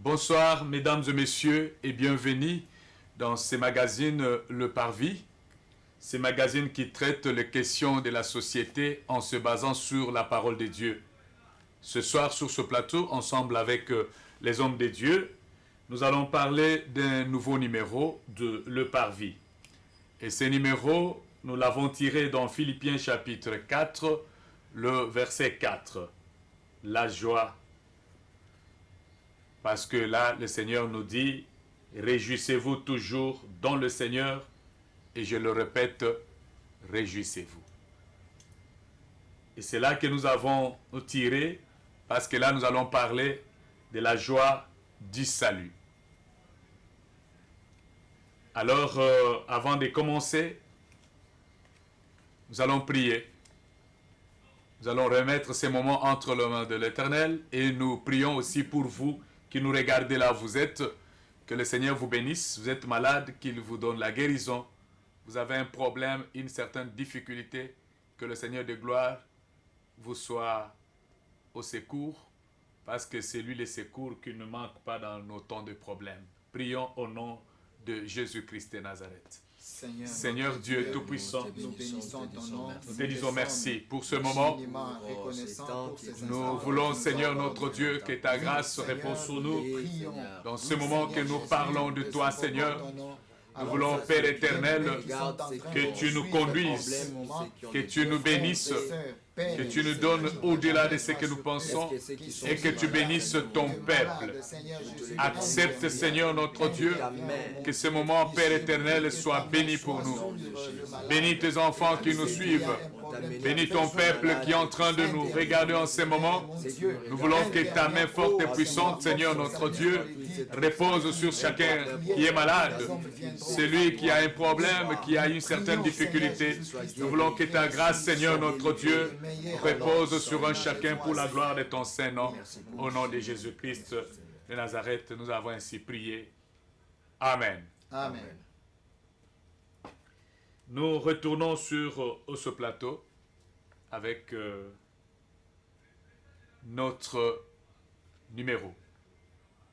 Bonsoir mesdames et messieurs et bienvenue dans ce magazine Le Parvis. Ce magazine qui traite les questions de la société en se basant sur la parole de Dieu. Ce soir sur ce plateau, ensemble avec les hommes de Dieu, nous allons parler d'un nouveau numéro de Le Parvis. Et ce numéro, nous l'avons tiré dans Philippiens chapitre 4, le verset 4. La joie. Parce que là, le Seigneur nous dit, réjouissez-vous toujours dans le Seigneur. Et je le répète, réjouissez-vous. Et c'est là que nous avons tiré, parce que là, nous allons parler de la joie du salut. Alors, avant de commencer, nous allons prier. Nous allons remettre ces moments entre les mains de l'Éternel et nous prions aussi pour vous qui nous regardez là où vous êtes. Que le Seigneur vous bénisse. Vous êtes malade, qu'il vous donne la guérison. Vous avez un problème, une certaine difficulté. Que le Seigneur de gloire vous soit au secours. Parce que c'est lui le secours qui ne manque pas dans nos temps de problèmes. Prions au nom de Jésus-Christ de Nazareth. Seigneur Dieu Tout-Puissant, nous bénissons ton nom. nous te disons merci pour ce moment. Nous voulons, Seigneur notre Dieu, que ta grâce repose sur nous. Dans ce moment que nous parlons de toi, Seigneur, nous voulons, Père éternel, que tu nous conduises, que tu nous bénisses, que tu nous donnes au-delà de ce que nous pensons et que tu bénisses ton peuple. Accepte, Seigneur notre Dieu, que ce moment, Père éternel, soit béni pour nous. Bénis tes enfants qui nous suivent. Bénis ton peuple qui est en train de nous regarder en ce moment. Nous voulons que ta main forte et puissante, Seigneur notre Dieu, repose sur chacun qui est malade. Celui qui a un problème, qui a une certaine difficulté. Nous voulons que ta grâce, Seigneur notre Dieu, repose sur un chacun pour la gloire de ton Saint-Nom. Au nom de Jésus-Christ de Nazareth, nous avons ainsi prié. Amen. Amen. Nous retournons sur ce plateau avec notre numéro.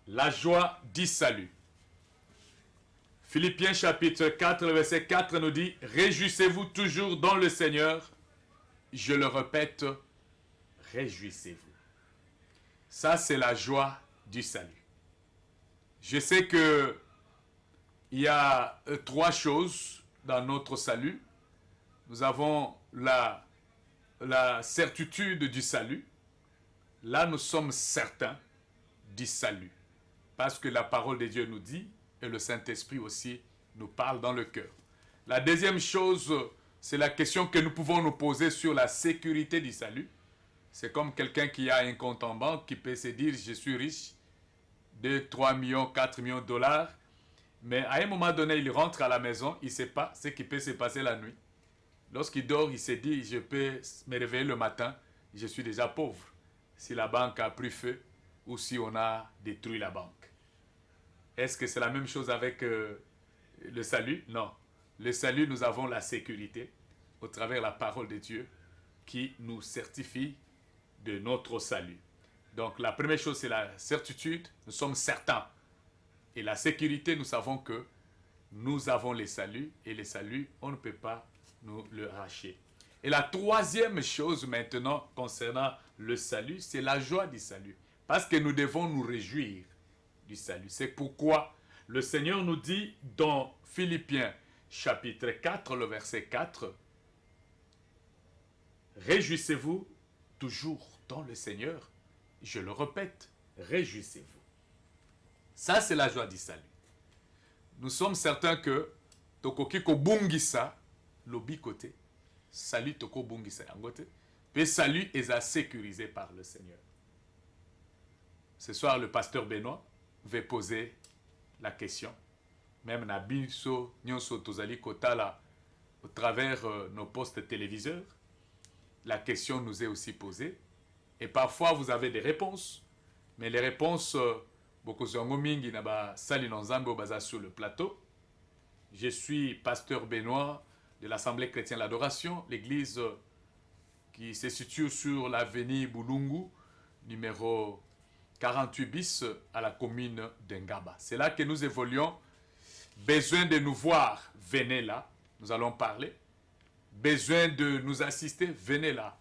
La joie du salut. Philippiens chapitre 4, verset 4 nous dit « Réjouissez-vous toujours dans le Seigneur. » Je le répète, réjouissez-vous. Ça, c'est la joie du salut. Je sais que il y a trois choses dans notre salut. Nous avons la certitude du salut. Là, nous sommes certains du salut. Parce que la parole de Dieu nous dit, et le Saint-Esprit aussi nous parle dans le cœur. La deuxième chose, c'est la question que nous pouvons nous poser sur la sécurité du salut. C'est comme quelqu'un qui a un compte en banque qui peut se dire, je suis riche, 2, 3 millions, 4 millions de dollars. Mais à un moment donné, il rentre à la maison, il ne sait pas ce qui peut se passer la nuit. Lorsqu'il dort, il se dit, je peux me réveiller le matin, je suis déjà pauvre. Si la banque a pris feu ou si on a détruit la banque. Est-ce que c'est la même chose avec le salut? Non. Le salut, nous avons la sécurité au travers de la parole de Dieu qui nous certifie de notre salut. Donc la première chose, c'est la certitude. Nous sommes certains. Et la sécurité, nous savons que nous avons le salut. Et le salut, on ne peut pas nous le arracher. Et la troisième chose maintenant concernant le salut, c'est la joie du salut. Parce que nous devons nous réjouir du salut. C'est pourquoi le Seigneur nous dit dans Philippiens chapitre 4, le verset 4, « Réjouissez-vous toujours dans le Seigneur. » Je le répète, réjouissez-vous. Ça, c'est la joie du salut. Nous sommes certains que tokoki ko bungisa lobi côté salut toko bungisa yangote mais salut est sécurisé par le Seigneur. Ce soir, le pasteur Benoît va poser la question. Même na biso nyonso tozali kotala au travers nos postes téléviseurs, la question nous est aussi posée. Et parfois, vous avez des réponses, mais les réponses bokozongo mingi na ba sali nzambe baza sur le plateau. Je suis pasteur Benoît de l'Assemblée chrétienne de l'Adoration, l'église qui se situe sur l'avenue Boulungu, numéro 48 bis à la commune d'Engaba. C'est là que nous évoluons. Besoin de nous voir, venez là. Nous allons parler. Besoin de nous assister, venez là.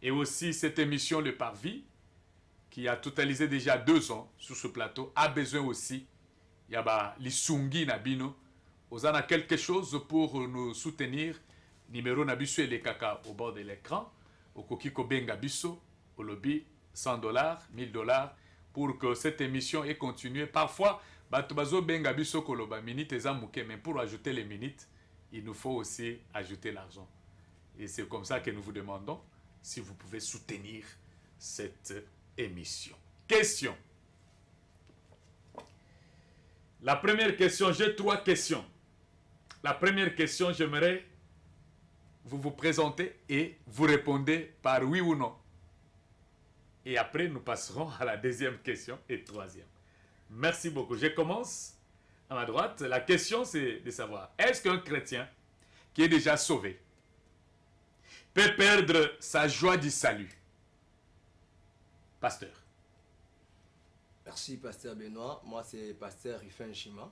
Et aussi cette émission Le Parvis, qui a totalisé déjà 2 ans sur ce plateau, a besoin aussi. Il y a l'Isungi Nabino. Vous en avez quelque chose pour nous soutenir. Numéro Nabiso et les caca au bord de l'écran. Au Kokiko Benga Biso, au lobby, $100, $1000, pour que cette émission ait continué. Parfois, Batubazo Benga Biso Koloba, minutes et zamouké, mais pour ajouter les minutes, il nous faut aussi ajouter l'argent. Et c'est comme ça que nous vous demandons si vous pouvez soutenir cette émission. Question. La première question, j'ai 3 questions. La première question, j'aimerais vous présenter et vous répondez par oui ou non. Et après, nous passerons à la deuxième question et troisième. Merci beaucoup. Je commence à ma droite. La question, c'est de savoir, est-ce qu'un chrétien qui est déjà sauvé peut perdre sa joie du salut? Pasteur. Merci, Pasteur Benoît. Moi, c'est Pasteur Rufin Chima,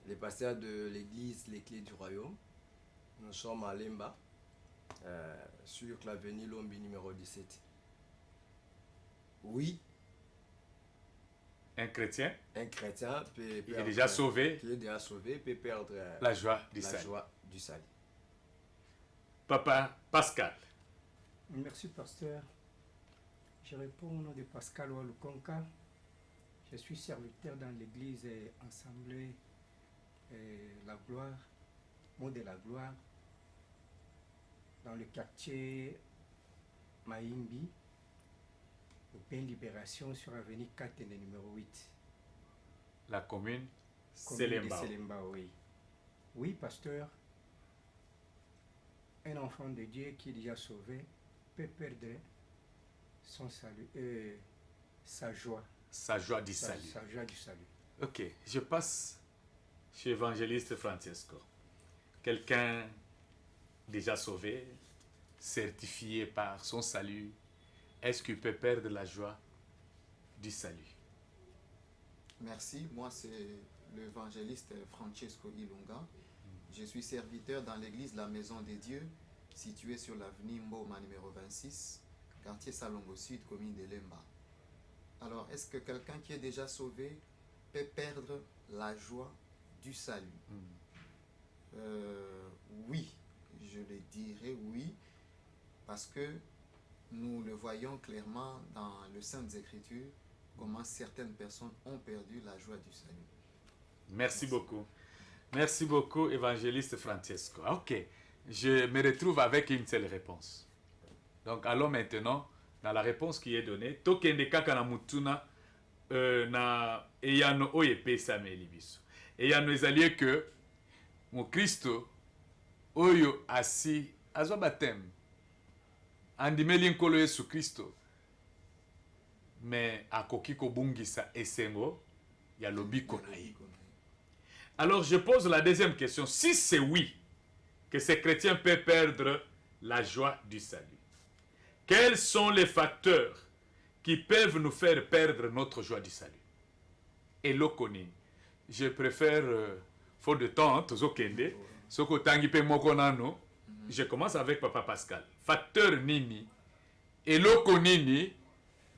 le pasteur de l'église Les Clés du Royaume. Nous sommes à Lemba, sur l'avenue Lombi numéro 17. Oui. Un chrétien peut qui est déjà sauvé, peut perdre la joie du salut. Papa Pascal. Merci, pasteur. Je réponds au nom de Pascal Walukonka. Je suis serviteur dans l'église Assemblée La Gloire, mot de la gloire, dans le quartier Maïmbi, au Pain Libération sur l'avenue 4 numéro 8. La commune Selemba, oui. Oui, pasteur. Un enfant de Dieu qui est déjà sauvé peut perdre son salut, sa joie. Sa joie du salut. Sa joie du salut. Ok, je passe chez évangéliste Francesco. Quelqu'un déjà sauvé, certifié par son salut, est-ce qu'il peut perdre la joie du salut? Merci, moi c'est l'évangéliste Francesco Ilunga. Je suis serviteur dans l'église La Maison des Dieux, située sur l'avenue Mboma numéro 26, quartier Salongo Sud, commune de Lemba. Alors, est-ce que quelqu'un qui est déjà sauvé peut perdre la joie du salut? Oui, je le dirais oui, parce que nous le voyons clairement dans les Saintes Écritures, comment certaines personnes ont perdu la joie du salut. Merci beaucoup. Merci beaucoup, évangéliste Francesco. Ok, je me retrouve avec une seule réponse. Donc, allons maintenant dans la réponse qui est donnée. Tokende kaka na mutuna na eyano oye pesa melibiso. Eyano ezali que mon Christo oyo asi azwa batem. Andimeli nkolo Yesu Christo. Mais akoki kobungisa esengo ya lobiko na ye. Alors je pose la deuxième question. Si c'est oui, que ces chrétiens peuvent perdre la joie du salut, quels sont les facteurs qui peuvent nous faire perdre notre joie du salut? Et l'okoni, je préfère, faute de temps, tozokende, soko tangi pe moko nano, je commence avec Papa Pascal. Facteur nini, et l'okonini,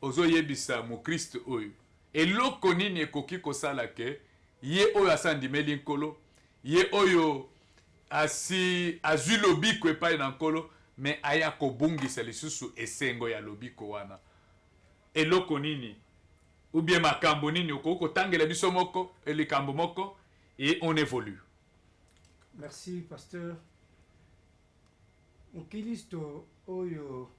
ozo yebisa mo Christ oyo, et l'okonini ekoki kosala ke, ye oyo asandimeli nkolo, ye oyo asi azwi lobiko epai na nkolo, me aya kobungisa lisusu esengo ya lobiko wana. Eloko nini ou bien makambo nini okoki kotangela biso moko likambo moko et on évolue. Merci, pasteur. Mukristo oyo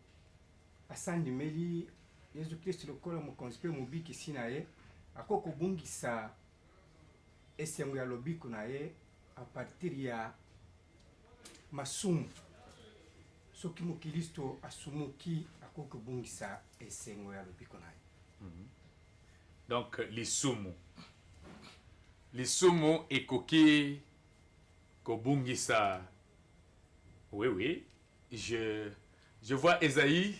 asandimeli Yesu Kristo lokola mokonzi mpe mobikisi na ye akoki kobungisa esengo ya lobiko na ye a partir ya masumu. Soki mukristo asumuki akoki kobungisa esengo ya lobiko na ye. Donc lisumu ekoki kobungisa. Oui, je vois Ésaïe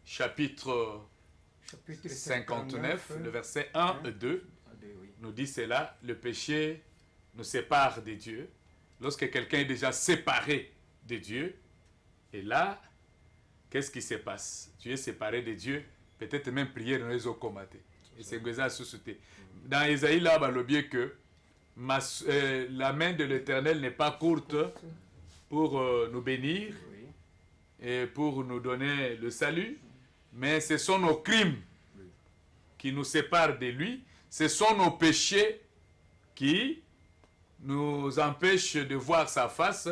chapitre chapitre 59, le verset 1 et 2, oui. nous dit cela, le péché nous sépare de Dieu. Lorsque quelqu'un est déjà séparé de Dieu, et là, qu'est-ce qui se passe? Tu es séparé de Dieu, peut-être même prier dans les eaux combattues. Et c'est ça sous-sauté. Dans Isaïe, là, le bien que la main de l'Éternel n'est pas courte pour nous bénir Oui. et pour nous donner le salut, mais ce sont nos crimes qui nous séparent de lui, ce sont nos péchés qui nous empêchent de voir sa face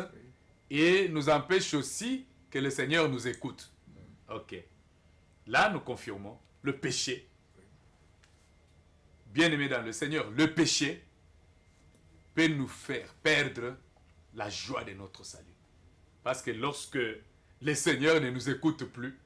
et nous empêchent aussi que le Seigneur nous écoute. Ok. Là, nous confirmons le péché. Bien-aimé dans le Seigneur, le péché peut nous faire perdre la joie de notre salut. Parce que lorsque le Seigneur ne nous écoute plus,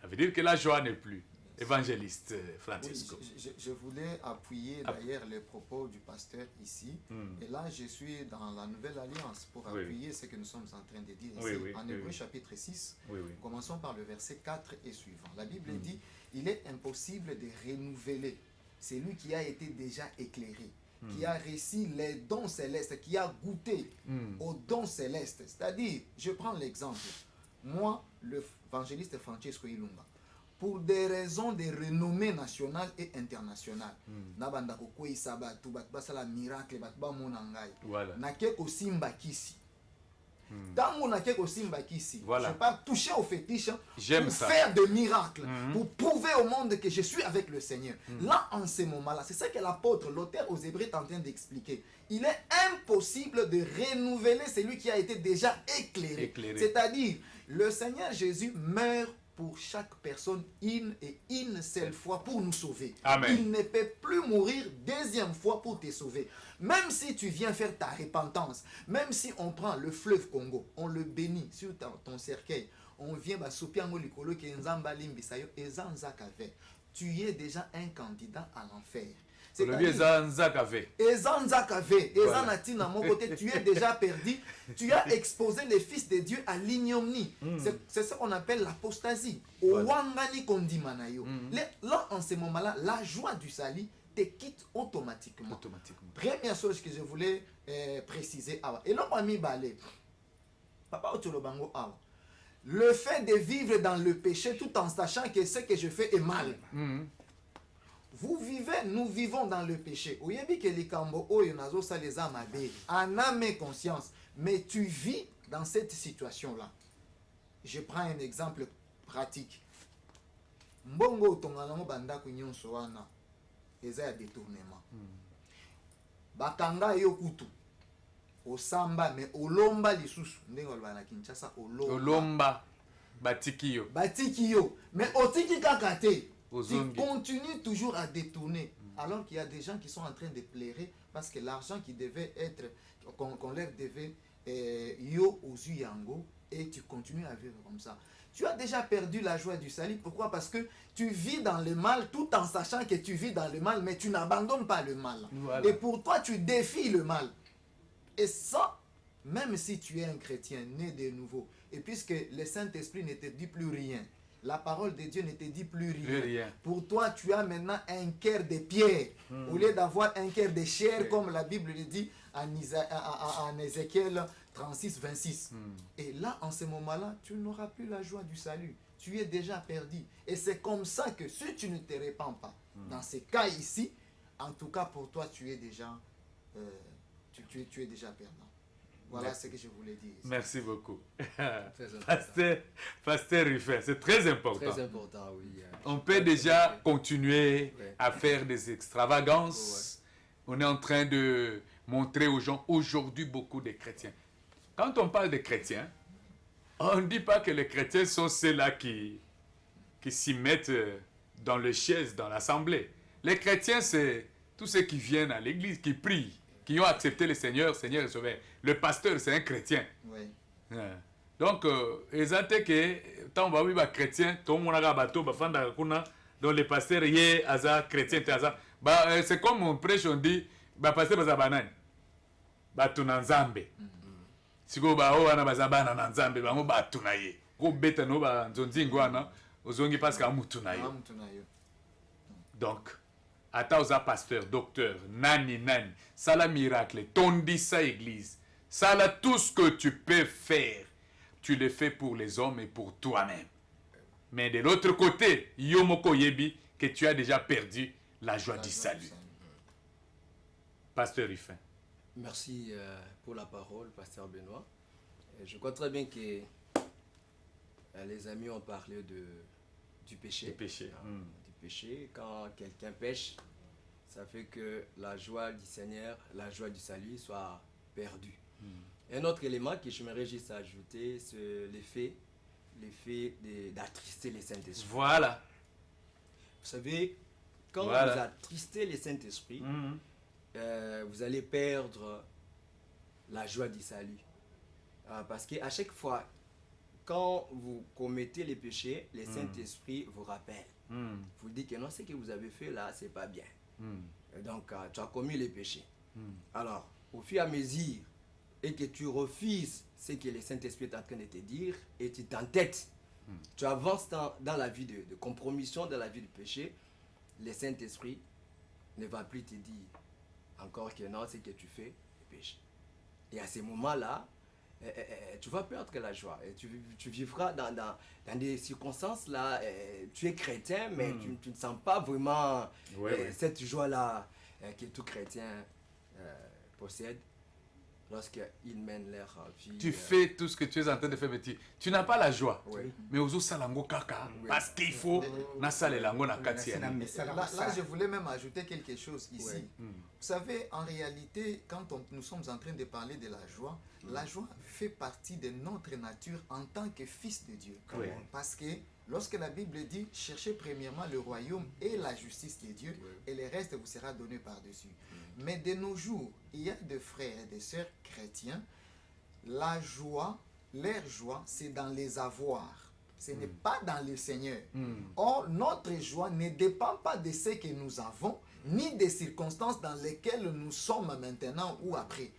ça veut dire que la joie n'est plus. Évangéliste Francisco. Oui, je voulais appuyer d'ailleurs les propos du pasteur ici. Et là, je suis dans la Nouvelle Alliance pour appuyer ce que nous sommes en train de dire ici. En Hébreux chapitre 6, commençons par le verset 4 et suivant. La Bible dit, il est impossible de renouveler celui qui a été déjà éclairé, qui a reçu les dons célestes, qui a goûté aux dons célestes. C'est-à-dire, je prends l'exemple. Moi, l'évangéliste Francesco Ilunga, pour des raisons de renommée nationale et internationale, nabanda kokwisa batu basala miracle batu ba monangai na keko simba kisi tango na keko simba kisi je pas toucher au fétiche pour faire des miracles pour prouver au monde que je suis avec le Seigneur. Là en ce moment-là, c'est ça que l'apôtre, l'auteur aux Hébreux est en train d'expliquer. Il est impossible de renouveler celui qui a été déjà éclairé. C'est-à-dire le Seigneur Jésus meurt pour chaque personne une et une seule fois pour nous sauver. Amen. Il ne peut plus mourir deuxième fois pour te sauver. Même si tu viens faire ta repentance, même si on prend le fleuve Congo, on le bénit sur ton cercueil, on vient tu es déjà un candidat à l'enfer. Tu es déjà perdu, tu as exposé les fils de Dieu à l'ignominie. C'est ce qu'on appelle l'apostasie. Là, en ce moment-là, la joie du salut te quitte automatiquement. Première chose que je voulais préciser. Et là, Papa Otolobango, le fait de vivre dans le péché tout en sachant que ce que je fais est mal. Vous vivez, nous vivons dans le péché. En âme et conscience. Mais tu vis dans cette situation-là. Je prends un exemple pratique. Mbongo tonganamo bandako nyonso wana eza ya détournement. Bakanga yo kutu. Osamba mais olomba lisusu ndenge olba na Kinshasa olomba batikiyo. Batikiyo mais otiki kaka te. Tu continues toujours à détourner. Alors qu'il y a des gens qui sont en train de pleurer parce que l'argent qui devait être, qu'on leur devait, yo aux yango, et tu continues à vivre comme ça. Tu as déjà perdu la joie du salut. Pourquoi? Parce que tu vis dans le mal tout en sachant que tu vis dans le mal, mais tu n'abandonnes pas le mal. Et pour toi, tu défies le mal. Et ça, même si tu es un chrétien né de nouveau, et puisque le Saint-Esprit ne te dit plus rien, la parole de Dieu ne te dit plus rien. Pour toi, tu as maintenant un cœur de pierre. Au lieu d'avoir un cœur de chair, comme la Bible le dit en Ézéchiel 36, 26. Et là, en ce moment-là, tu n'auras plus la joie du salut. Tu es déjà perdu. Et c'est comme ça que si tu ne te répands pas, dans ces cas ici, en tout cas pour toi, tu es déjà, tu es déjà perdant. Voilà ce que je voulais dire. Merci beaucoup. Pasteur Ruffin, c'est très important. Très important, oui. On peut déjà continuer à faire des extravagances. On est en train de montrer aux gens aujourd'hui beaucoup de chrétiens. Quand on parle de chrétiens, on ne dit pas que les chrétiens sont ceux-là qui s'y mettent dans les chaises, dans l'assemblée. Les chrétiens, c'est tous ceux qui viennent à l'église, qui prient, qui ont accepté le Seigneur, Seigneur est sauvé. Le pasteur, c'est un chrétien. Oui. Donc, exactement que tant que vous êtes chrétien, tout le monde a bateau, donc le pasteur est un chrétien, c'est comme on prêche, on dit, le pasteur est un banane. Batu na nzambe. Siko ba o ana bazabana na nzambe ba mo batu na ye. Ko beta no ba nzonzi ngwana ozongi parce que amutu na yo. Donc, ata oza pasteur, docteur, nani, ça la miracle, tondisa église, ça là tout ce que tu peux faire, tu le fais pour les hommes et pour toi-même. Mais de l'autre côté, yomoko yebi, que tu as déjà perdu la joie du salut. Pasteur Rufin. Merci pour la parole, pasteur Benoît. Je crois très bien que les amis ont parlé du péché. Du péché. Du péché. Quand quelqu'un pêche, ça fait que la joie du Seigneur, la joie du salut soit perdue. Un autre élément que je m'aimerais juste ajouter, c'est l'effet d'attrister les Saint-Esprit. Voilà. Vous savez, quand vous attristez les Saint-Esprit, vous allez perdre la joie du salut. Parce qu'à chaque fois, quand vous commettez les péchés, les Saint-Esprit vous rappellent. Vous dites que non, ce que vous avez fait là, c'est pas bien. Et donc, tu as commis les péchés. Alors, au fur et à mesure, et que tu refuses ce que le Saint-Esprit est en train de te dire, et tu t'entêtes, tu avances dans la vie de compromission, dans la vie du péché, le Saint-Esprit ne va plus te dire encore que non, ce que tu fais est péché. Et à ce moment-là, tu vas perdre la joie. Et tu vivras dans des circonstances là, tu es chrétien, mais tu ne sens pas vraiment cette joie-là que tout chrétien possède lorsqu'ils mènent leur vie. Tu fais tout ce que tu es en train de faire, mais tu n'as pas la joie. Mais aux salango kaka, parce qu'il faut na sale lango na katia. Là, je voulais même ajouter quelque chose ici. Vous savez, en réalité, quand nous sommes en train de parler de la joie fait partie de notre nature en tant que fils de Dieu. Parce que lorsque la Bible dit, cherchez premièrement le royaume et la justice de Dieu, et le reste vous sera donné par-dessus. Mais de nos jours, il y a des frères et des sœurs chrétiens, leur joie, c'est dans les avoirs. Ce n'est pas dans le Seigneur. Or, notre joie ne dépend pas de ce que nous avons, ni des circonstances dans lesquelles nous sommes maintenant ou après.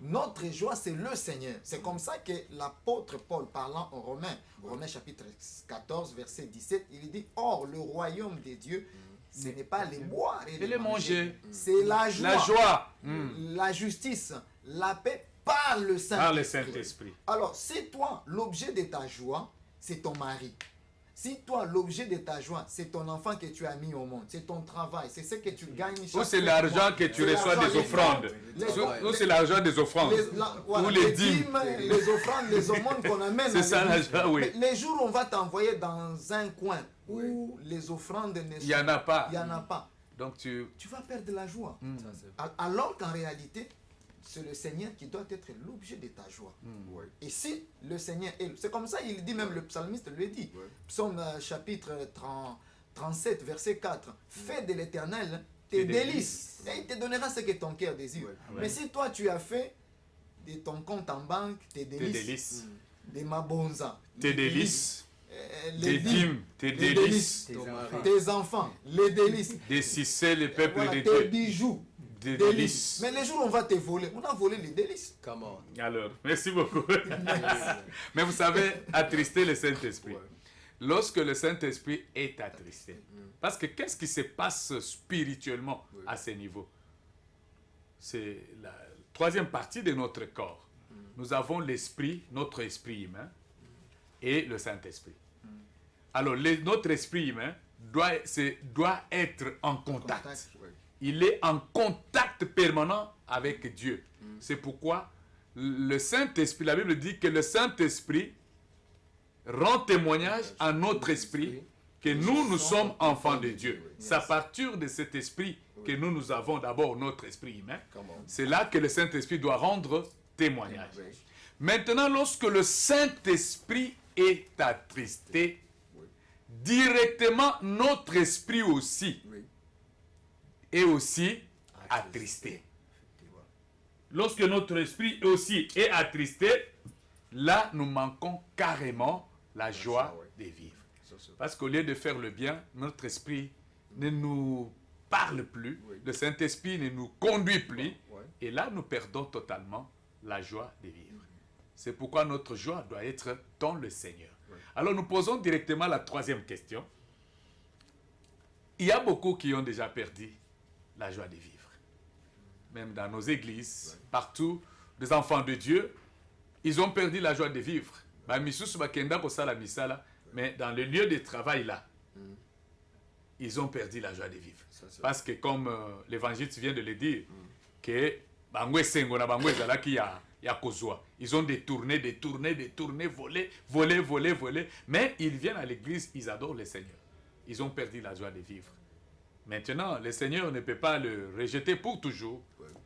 Notre joie, c'est le Seigneur. C'est comme ça que l'apôtre Paul, parlant aux Romains chapitre 14, verset 17, il dit, « Or, le royaume de Dieu, ce n'est pas les boire et les manger. C'est la joie, la justice, la paix par le Saint-Esprit. » Alors, si toi, l'objet de ta joie, c'est ton mari. Si toi, l'objet de ta joie, c'est ton enfant que tu as mis au monde, c'est ton travail, c'est ce que tu gagnes chaque ou c'est l'argent que tu reçois des offrandes. Ou c'est l'argent des offrandes. Ou les dîmes. Les offrandes, les aumônes qu'on amène. C'est ça l'argent, oui. Les jours où on va t'envoyer dans un coin où les offrandes ne sont... Il n'y en a pas. Il n'y en a pas. Donc tu vas perdre la joie. Alors qu'en réalité, c'est le Seigneur qui doit être l'objet de ta joie. Et si le Seigneur est... C'est comme ça, il dit, même le psalmiste le dit. Psaume chapitre 37, verset 4. Fais de l'Éternel tes délices. Et il te donnera ce que ton cœur désire. Mais si toi, tu as fait de ton compte en banque tes délices. Des mabonza. Tes délices. Tes dîmes, tes délices. Tes enfants, les délices. Des cicelles, les peuples de Dieu. Tes bijoux. Des délices. Mais les jours où on va te voler, on a volé les délices. Alors, merci beaucoup. Mais vous savez, attrister le Saint-Esprit. Lorsque le Saint-Esprit est attristé, parce que qu'est-ce qui se passe spirituellement à ce niveau? C'est la troisième partie de notre corps. Nous avons l'esprit, notre esprit humain, et le Saint-Esprit. Alors, notre esprit humain doit être en contact. Il est en contact permanent avec Dieu. C'est pourquoi le Saint-Esprit, la Bible dit que le Saint-Esprit rend témoignage à notre esprit que nous sommes enfants de Dieu. C'est à partir de cet esprit que nous avons d'abord notre esprit humain. C'est là que le Saint-Esprit doit rendre témoignage. Maintenant, lorsque le Saint-Esprit est attristé, directement notre esprit aussi est aussi attristé. Lorsque notre esprit aussi est attristé, là nous manquons carrément la joie de vivre. Parce qu'au lieu de faire le bien, notre esprit ne nous parle plus, le Saint-Esprit ne nous conduit plus, et là nous perdons totalement la joie de vivre. C'est pourquoi notre joie doit être dans le Seigneur. Alors nous posons directement la troisième question. il y a beaucoup qui ont déjà perdu la joie de vivre. Même dans nos églises, partout, des enfants de Dieu, ils ont perdu la joie de vivre. Mais dans le lieu de travail là, ils ont perdu la joie de vivre. Parce que comme l'évangile vient de le dire, que ils ont détourné, volé. Mais ils viennent à l'église, ils adorent le Seigneur. Ils ont perdu la joie de vivre. Maintenant, le Seigneur ne peut pas le rejeter pour toujours,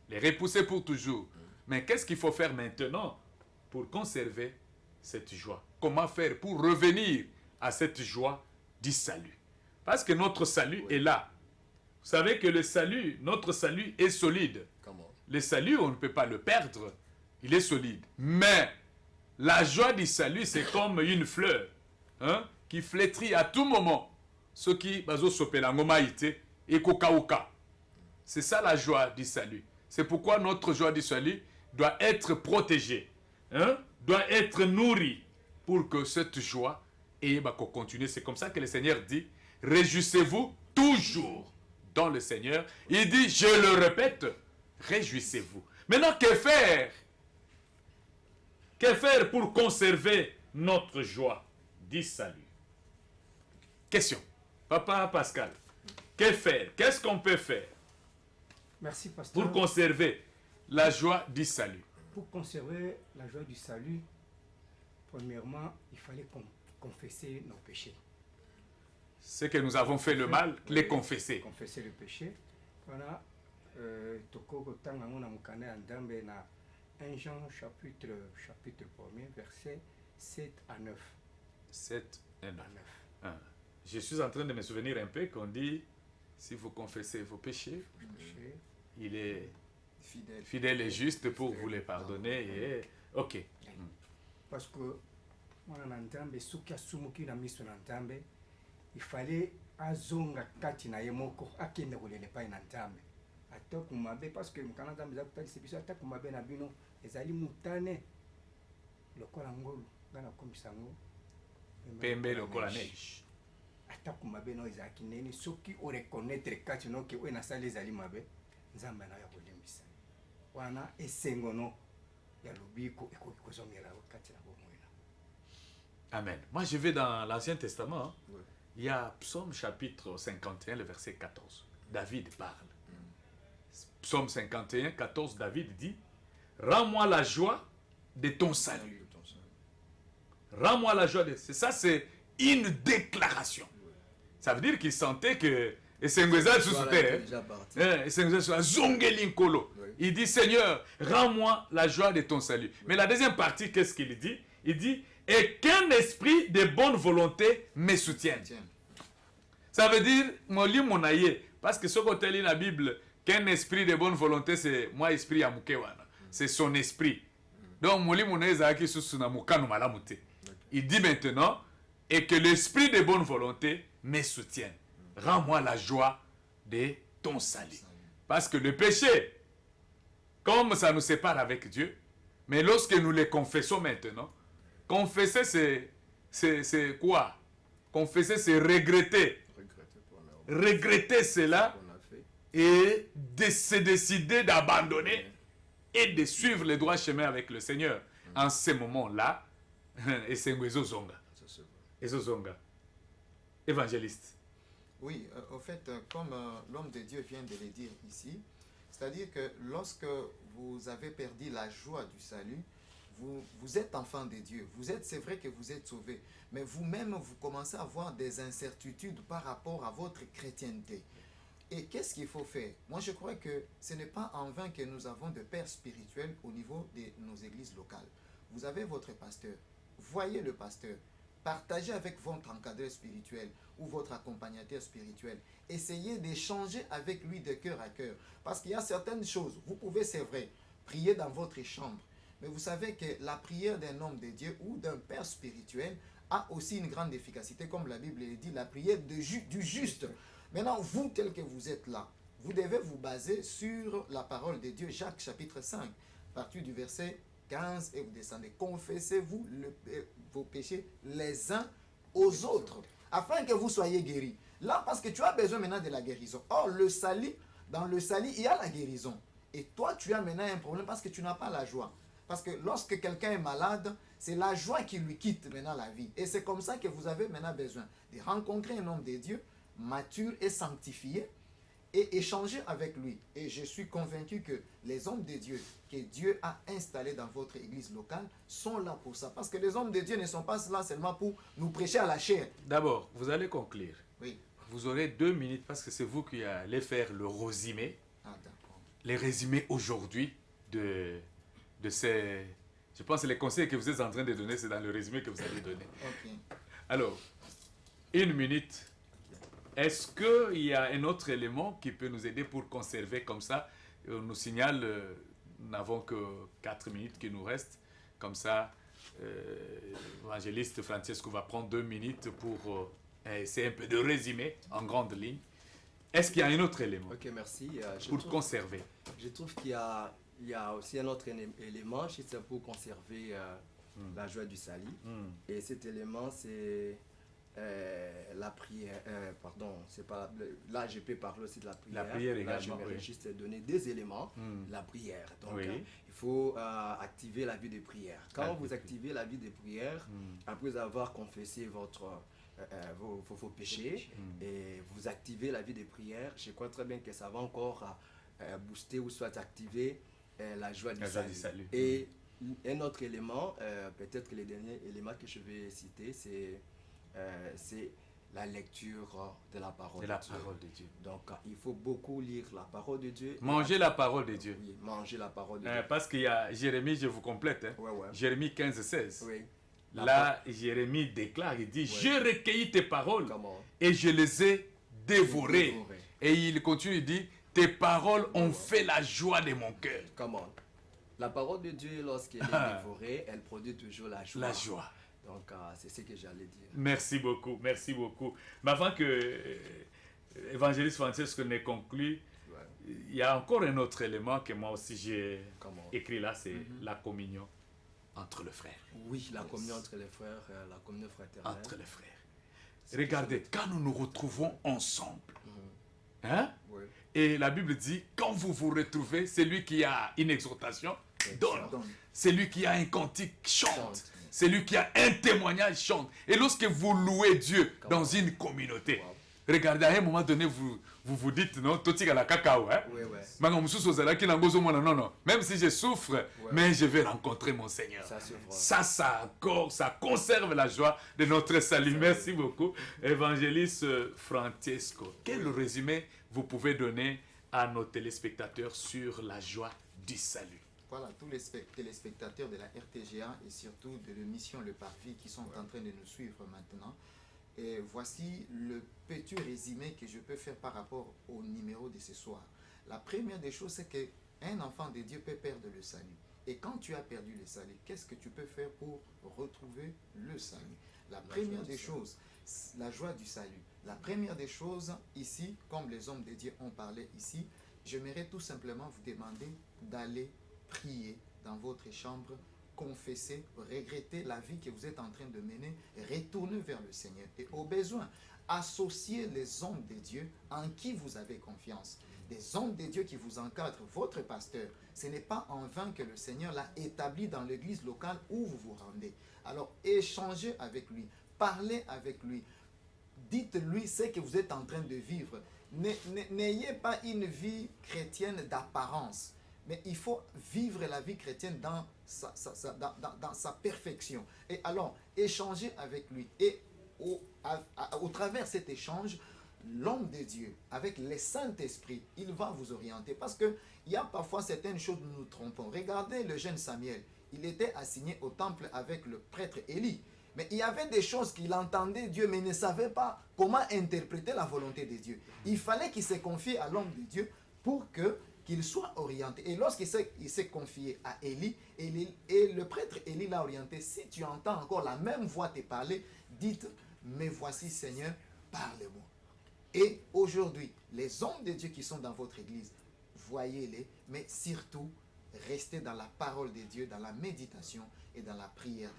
les repousser pour toujours. Mais qu'est-ce qu'il faut faire maintenant pour conserver cette joie? Comment faire pour revenir à cette joie du salut? Parce que notre salut est là. Vous savez que le salut, notre salut est solide. Le salut, on ne peut pas le perdre. Il est solide. Mais la joie du salut, c'est comme une fleur qui flétrit à tout moment. Ce qui c'est ça la joie du salut. C'est pourquoi notre joie du salut doit être protégée, doit être nourrie pour que cette joie continue. C'est comme ça que le Seigneur dit, réjouissez-vous toujours dans le Seigneur. Il dit, je le répète, réjouissez-vous. Maintenant, que faire? Que faire pour conserver notre joie du salut? Question. Papa Pascal, que faire? Qu'est-ce qu'on peut faire? Merci, pasteur. Pour conserver la joie du salut. Pour conserver la joie du salut, premièrement, il fallait confesser nos péchés. Ce que nous avons fait le mal, les confesser. Confesser le péché. Voilà. Tokoko tanga ngona mukane andambe na 1 Jean chapitre 1er, versets 7 à 9. 7 et 9. Je suis en train de me souvenir un peu qu'on dit, si vous confessez vos péchés, il est fidèle et juste pour vous les pardonner. Et... Ok. Parce que moi, il fallait azonga kati na yemoko akende kolele pa na nzambe. Attaque mabe parce que mukana nzambe za kutali sebiso attaque mabe na bino ezali mutane lokola ngolu ngana komisango pembe lokola neige. Attaque mabe no ezaki neni soki o reconnaître kati no ke o na sala ezali mabe nzambe na ya kolembisa wana esengo no ya lobiko ekoki kozongela kati na bomwena. Amen. Moi je vais dans l'Ancien Testament. Il y a Psaume chapitre 51, le verset 14. David parle. Psaume 51, 14, David dit, rends-moi la joie de ton salut. Rends-moi la joie de... Ça, c'est une déclaration. Ça veut dire qu'il sentait que... Il dit, Seigneur, rends-moi la joie de ton salut. Mais la deuxième partie, qu'est-ce qu'il dit? Il dit, et qu'un esprit de bonne volonté me soutienne. Ça veut dire, parce que ce côté dans la Bible, qu'un esprit de bonne volonté, c'est moi, esprit à Mukewana. C'est son esprit. Donc, il dit maintenant, et que l'esprit de bonne volonté me soutienne. Rends-moi la joie de ton salut. Parce que le péché, comme ça nous sépare avec Dieu, mais lorsque nous les confessons maintenant, confesser, c'est quoi? Confesser, c'est regretter. Regretter cela et de se décider d'abandonner et de suivre le droit chemin avec le Seigneur. En ce moment-là, et c'est Ezozonga, évangéliste. Oui, au fait, comme l'homme de Dieu vient de le dire ici, c'est-à-dire que lorsque vous avez perdu la joie du salut, vous êtes enfant de Dieu. C'est vrai que vous êtes sauvé, mais vous-même, vous commencez à avoir des incertitudes par rapport à votre chrétienté. Et qu'est-ce qu'il faut faire? Moi, je crois que ce n'est pas en vain que nous avons des pères spirituels au niveau de nos églises locales. Vous avez votre pasteur. Voyez le pasteur. Partagez avec votre encadreur spirituel ou votre accompagnateur spirituel. Essayez d'échanger avec lui de cœur à cœur. Parce qu'il y a certaines choses, vous pouvez, c'est vrai, prier dans votre chambre. Mais vous savez que la prière d'un homme de Dieu ou d'un père spirituel a aussi une grande efficacité. Comme la Bible le dit, la prière du juste. Maintenant, vous, tel que vous êtes là, vous devez vous baser sur la parole de Dieu. Jacques chapitre 5, à partir du verset 15, et vous descendez. Confessez-vous vos péchés les uns aux autres, afin que vous soyez guéris. Là, parce que tu as besoin maintenant de la guérison. Or, dans le salut, il y a la guérison. Et toi, tu as maintenant un problème parce que tu n'as pas la joie. Parce que lorsque quelqu'un est malade, c'est la joie qui lui quitte maintenant la vie. Et c'est comme ça que vous avez maintenant besoin de rencontrer un homme de Dieu, mature et sanctifié, et échanger avec lui. Et je suis convaincu que les hommes de Dieu que Dieu a installés dans votre église locale sont là pour ça. Parce que les hommes de Dieu ne sont pas là seulement pour nous prêcher à la chair. D'abord, vous allez conclure. Oui. Vous aurez 2 minutes parce que c'est vous qui allez faire le résumé. Ah, d'accord. Les résumés aujourd'hui de ces... Je pense que les conseils que vous êtes en train de donner, c'est dans le résumé que vous allez donner. Ok. Alors, 1 minute. Est-ce qu'il y a un autre élément qui peut nous aider pour conserver comme ça? On nous signale, nous n'avons que 4 minutes qui nous restent. Comme ça, l'évangéliste Francesco va prendre 2 minutes pour essayer un peu de résumer en grande ligne. Est-ce qu'il y a un autre élément merci. pour conserver? Je trouve qu'il y a aussi un autre élément, c'est pour conserver la joie du salut. Et cet élément, c'est la prière. C'est pas là, je peux parler aussi de la prière. La prière là, également. je vais juste donner des éléments. La prière. Donc, Oui. il faut activer la vie de prière. Quand vous activez la vie de prière, après avoir confessé vos péchés, et vous activez la vie de prière, je crois très bien que ça va encore booster ou soit activer la joie du salut. Et un autre élément, peut-être que le dernier élément que je vais citer, c'est la lecture de la parole de Dieu. Donc, il faut beaucoup lire la parole de Dieu. Manger la parole de Dieu. Oui, manger la parole de Dieu. Parce qu'il y a Jérémie, je vous complète. Jérémie 15-16. Oui. Là, Jérémie déclare, il dit, j'ai recueilli tes paroles Comment? et je les ai dévorées. Et il continue, il dit, tes paroles ont fait la joie de mon cœur. Comment? La parole de Dieu, lorsqu'elle est dévorée, elle produit toujours la joie. La joie. Donc, c'est ce que j'allais dire. Merci beaucoup, merci beaucoup. Mais avant que l'évangéliste Francesco ne conclue, il y a encore un autre élément que moi aussi j'ai écrit là, c'est la communion entre les frères. Oui, la communion entre les frères, la communion fraternelle. Entre les frères. Regardez, quand nous nous retrouvons ensemble, hein? Oui. Et la Bible dit, quand vous vous retrouvez, celui qui a une exhortation, donne. Celui qui a un cantique, chante. Celui qui a un témoignage, chante. Et lorsque vous louez Dieu dans une communauté, regardez, à un moment donné, vous dites, non, toti à la cacao, hein? Non. Même si je souffre, mais je vais rencontrer mon Seigneur. Ça conserve la joie de notre salut. Merci beaucoup, évangéliste Francesco. Quel résumé vous pouvez donner à nos téléspectateurs sur la joie du salut? Voilà, tous les téléspectateurs de la RTGA et surtout de l'émission Le Parvis qui sont en train de nous suivre maintenant. Et voici le petit résumé que je peux faire par rapport au numéro de ce soir. La première des choses, c'est qu'un enfant de Dieu peut perdre le salut. Et quand tu as perdu le salut, qu'est-ce que tu peux faire pour retrouver le salut? La première des choses, la joie du salut. La première des choses ici, comme les hommes de Dieu ont parlé ici, j'aimerais tout simplement vous demander d'aller prier dans votre chambre, confesser, regretter la vie que vous êtes en train de mener, retourner vers le Seigneur. Et au besoin, associer les hommes de Dieu en qui vous avez confiance. Des hommes de Dieu qui vous encadrent, votre pasteur. Ce n'est pas en vain que le Seigneur l'a établi dans l'église locale où vous vous rendez. Alors échangez avec lui, parlez avec lui, dites-lui ce que vous êtes en train de vivre. N'ayez pas une vie chrétienne d'apparence. Mais il faut vivre la vie chrétienne dans sa perfection. Et alors, échanger avec lui. Et au travers de cet échange, l'homme de Dieu, avec le Saint-Esprit, il va vous orienter. Parce qu'il y a parfois certaines choses où nous nous trompons. Regardez le jeune Samuel. Il était assigné au temple avec le prêtre Élie. Mais il y avait des choses qu'il entendait Dieu, mais il ne savait pas comment interpréter la volonté de Dieu. Il fallait qu'il se confie à l'homme de Dieu pour qu'il soit orienté. Et lorsqu'il s'est confié à Élie, et le prêtre Élie l'a orienté, si tu entends encore la même voix te parler, dites, mais voici Seigneur, parle-moi. Et aujourd'hui, les hommes de Dieu qui sont dans votre église, voyez-les, mais surtout, restez dans la parole de Dieu, dans la méditation et dans la prière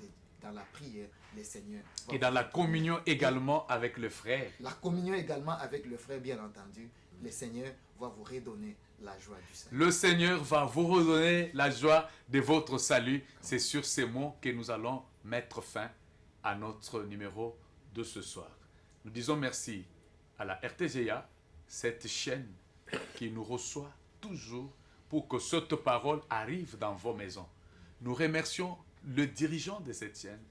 dans la prière, le Seigneur va Et dans vous la redonner. communion également avec le frère. La communion également avec le frère, bien entendu, le Seigneur va vous redonner la joie du salut. Le Seigneur va vous redonner la joie de votre salut. C'est sur ces mots que nous allons mettre fin à notre numéro de ce soir. Nous disons merci à la RTGA, cette chaîne qui nous reçoit toujours pour que cette parole arrive dans vos maisons. Nous remercions le dirigeant de cette chaîne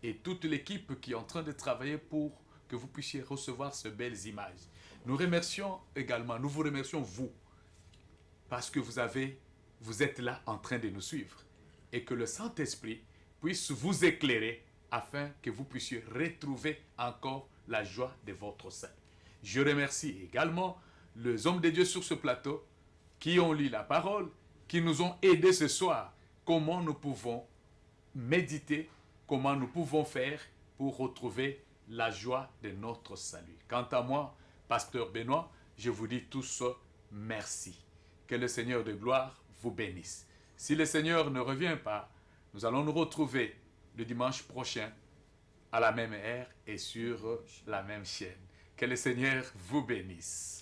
et toute l'équipe qui est en train de travailler pour que vous puissiez recevoir ces belles images. Nous remercions également, nous vous remercions vous, parce que vous êtes là en train de nous suivre et que le Saint-Esprit puisse vous éclairer afin que vous puissiez retrouver encore la joie de votre salut. Je remercie également les hommes de Dieu sur ce plateau qui ont lu la parole, qui nous ont aidés ce soir. Comment nous pouvons méditer, comment nous pouvons faire pour retrouver la joie de notre salut. Quant à moi, Pasteur Benoît, je vous dis tous merci. Que le Seigneur de gloire vous bénisse. Si le Seigneur ne revient pas, nous allons nous retrouver le dimanche prochain à la même heure et sur la même chaîne. Que le Seigneur vous bénisse.